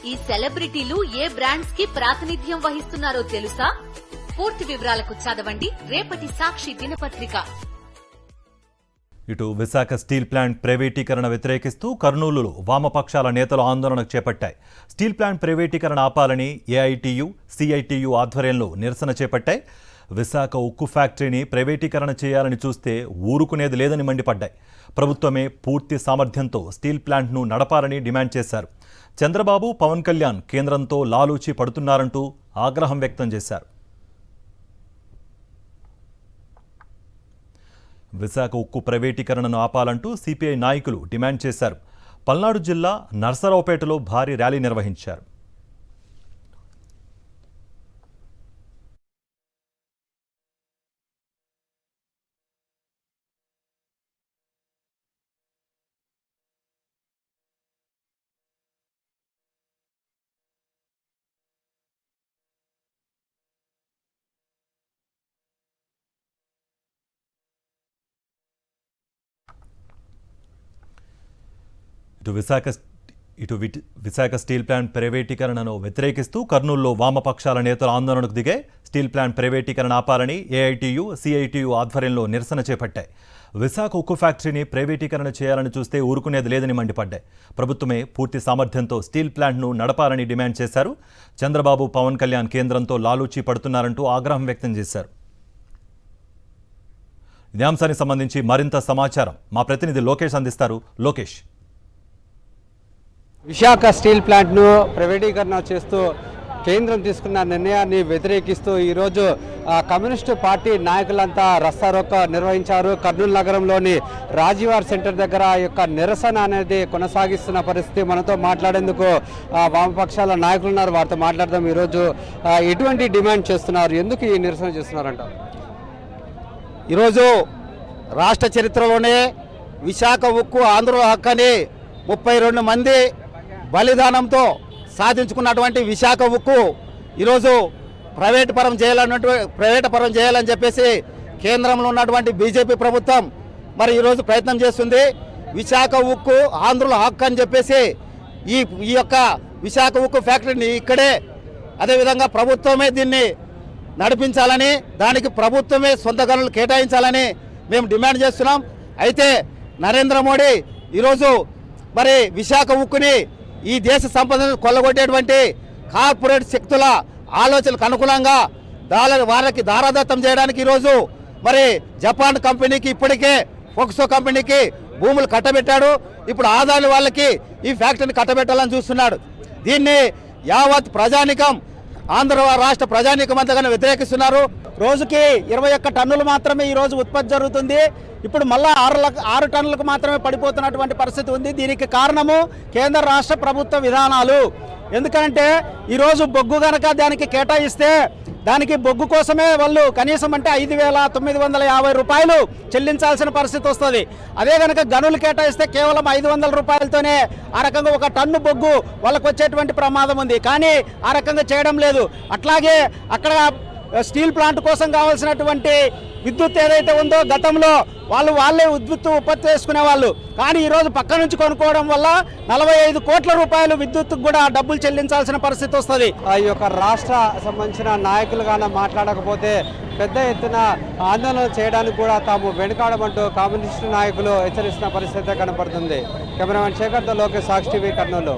ఈ సెలబ్రిటీలు ఏ బ్రాండ్స్ కి ప్రాతినిధ్యం వహిస్తున్నారో తెలుసా? పూర్తి వివరాలకు చదవండి రేపటి సాక్షి దినపత్రిక. ఇటు విశాఖ స్టీల్ ప్లాంట్ ప్రైవేటీకరణ వ్యతిరేకిస్తూ కర్నూలులో వామపక్షాల నేతలు ఆందోళన చేపట్టాయి. స్టీల్ ప్లాంట్ ప్రైవేటీకరణ ఆపాలని ఏఐటీయూ, సిఐటియు ఆధ్వర్యంలో నిరసన చేపట్టాయి. విశాఖ ఉక్కు ఫ్యాక్టరీని ప్రైవేటీకరణ చేయాలని చూస్తే ఊరుకునేది లేదని మండిపడ్డాయి. ప్రభుత్వమే పూర్తి సామర్థ్యంతో స్టీల్ ప్లాంట్ను నడపాలని డిమాండ్ చేశారు. చంద్రబాబు, పవన్ కళ్యాణ్ కేంద్రంతో లాలూచి పడుతున్నారంటూ ఆగ్రహం వ్యక్తం చేశారు. విశాఖ ఉక్కు ప్రైవేటీకరణను ఆపాలంటూ సిపిఐ నాయకులు డిమాండ్ చేశారు. పల్నాడు జిల్లా నర్సరావుపేటలో భారీ ర్యాలీ నిర్వహించారు. విశాఖ స్టీల్ ప్లాంట్ ప్రైవేటీకరణను వ్యతిరేకిస్తూ కర్నూలులో వామపక్షాల నేతలు ఆందోళనకు దిగాయి. స్టీల్ ప్లాంట్ ప్రైవేటీకరణ ఆపాలని ఏఐటీయూ, సిఐటియు ఆధ్వర్యంలో నిరసన చేపట్టాయి. విశాఖ ఉక్కు ఫ్యాక్టరీని ప్రైవేటీకరణ చేయాలని చూస్తే ఊరుకునేది లేదని మండిపడ్డాయి. ప్రభుత్వమే పూర్తి సామర్థ్యంతో స్టీల్ ప్లాంట్ను నడపాలని డిమాండ్ చేశారు. చంద్రబాబు, పవన్ కళ్యాణ్ కేంద్రంతో లాలూచి పడుతున్నారంటూ ఆగ్రహం వ్యక్తం చేశారు. ఇదే అంశానికి సంబంధించి మరింత సమాచారం మా ప్రతినిధి లోకేష్ అందిస్తారు. లోకేష్, విశాఖ స్టీల్ ప్లాంట్ను ప్రైవేటీకరణ చేస్తూ కేంద్రం తీసుకున్న నిర్ణయాన్ని వ్యతిరేకిస్తూ ఈరోజు కమ్యూనిస్టు పార్టీ నాయకులంతా రస్తారోకో నిర్వహించారు. కర్నూలు నగరంలోని రాజీవార్ సెంటర్ దగ్గర యొక్క నిరసన అనేది కొనసాగిస్తున్న పరిస్థితి. మనతో మాట్లాడేందుకు వామపక్షాల నాయకులు ఉన్నారు, వారితో మాట్లాడదాం. ఈరోజు ఎటువంటి డిమాండ్ చేస్తున్నారు, ఎందుకు ఈ నిరసన చేస్తున్నారంట? ఈరోజు రాష్ట్ర చరిత్రలోనే విశాఖ ఉక్కు ఆంధ్రుల హక్కు అని 32 మంది బలిదానంతో సాధించుకున్నటువంటి విశాఖ ఉక్కు ఈరోజు ప్రైవేట్ పరం చేయాలని చెప్పేసి కేంద్రంలో ఉన్నటువంటి బీజేపీ ప్రభుత్వం మరి ఈరోజు ప్రయత్నం చేస్తుంది. విశాఖ ఉక్కు ఆంధ్రుల హక్కు అని చెప్పేసి ఈ యొక్క విశాఖ ఉక్కు ఫ్యాక్టరీని ఇక్కడే అదేవిధంగా ప్రభుత్వమే దీన్ని నడిపించాలని, దానికి ప్రభుత్వమే సొంత గనులు కేటాయించాలని మేము డిమాండ్ చేస్తున్నాం. అయితే నరేంద్ర మోడీ ఈరోజు మరి విశాఖ ఉక్కుని ఈ దేశ సంపదను కొల్లగొట్టేటువంటి కార్పొరేట్ శక్తుల ఆలోచనలకు అనుకూలంగా వారికి దారాదత్తం చేయడానికి ఈరోజు మరి జపాన్ కంపెనీకి ఇప్పటికే ఫోక్సో కంపెనీకి భూములు కట్టబెట్టాడు. ఇప్పుడు ఆదాని వాళ్ళకి ఈ ఫ్యాక్టరీని కట్టబెట్టాలని చూస్తున్నాడు. దీన్ని యావత్ ప్రజానికం, ఆంధ్ర రాష్ట్ర ప్రజానికం అంతగానో వ్యతిరేకిస్తున్నారు. రోజుకి 21 టన్నులు మాత్రమే ఈరోజు ఉత్పత్తి జరుగుతుంది. ఇప్పుడు మళ్ళా 6 టన్నులకు మాత్రమే పడిపోతున్నటువంటి పరిస్థితి ఉంది. దీనికి కారణము కేంద్ర రాష్ట్ర ప్రభుత్వ విధానాలు. ఎందుకంటే ఈరోజు బొగ్గు కనుక దానికి కేటాయిస్తే దానికి బొగ్గు కోసమే వాళ్ళు కనీసం అంటే 5,950 రూపాయలు చెల్లించాల్సిన పరిస్థితి వస్తుంది. అదే కనుక గనులు కేటాయిస్తే కేవలం 500 రూపాయలతోనే ఆ రకంగా ఒక టన్ను బొగ్గు వాళ్ళకు వచ్చేటువంటి ప్రమాదం ఉంది. కానీ ఆ రకంగా చేయడం లేదు. అట్లాగే అక్కడ స్టీల్ ప్లాంట్ కోసం కావాల్సినటువంటి విద్యుత్ ఏదైతే ఉందో గతంలో వాళ్ళే విద్యుత్ ఉత్పత్తి చేసుకునేవాళ్ళు. కానీ ఈరోజు పక్క నుంచి కొనుక్కోవడం వల్ల 45 కోట్ల రూపాయలు విద్యుత్కు కూడా డబ్బులు చెల్లించాల్సిన పరిస్థితి వస్తుంది. ఈ యొక్క రాష్ట్ర సంబంధించిన నాయకులుగానే మాట్లాడకపోతే పెద్ద ఎత్తున ఆందోళన చేయడానికి కూడా తాము వెనుకాడమంటూ కమ్యూనిస్టు నాయకులు హెచ్చరిస్తున్న పరిస్థితి కనపడుతుంది. కెమెరామెన్ శేఖర్తో లోకేష్, సాక్షి టీవీ, కర్నూలు.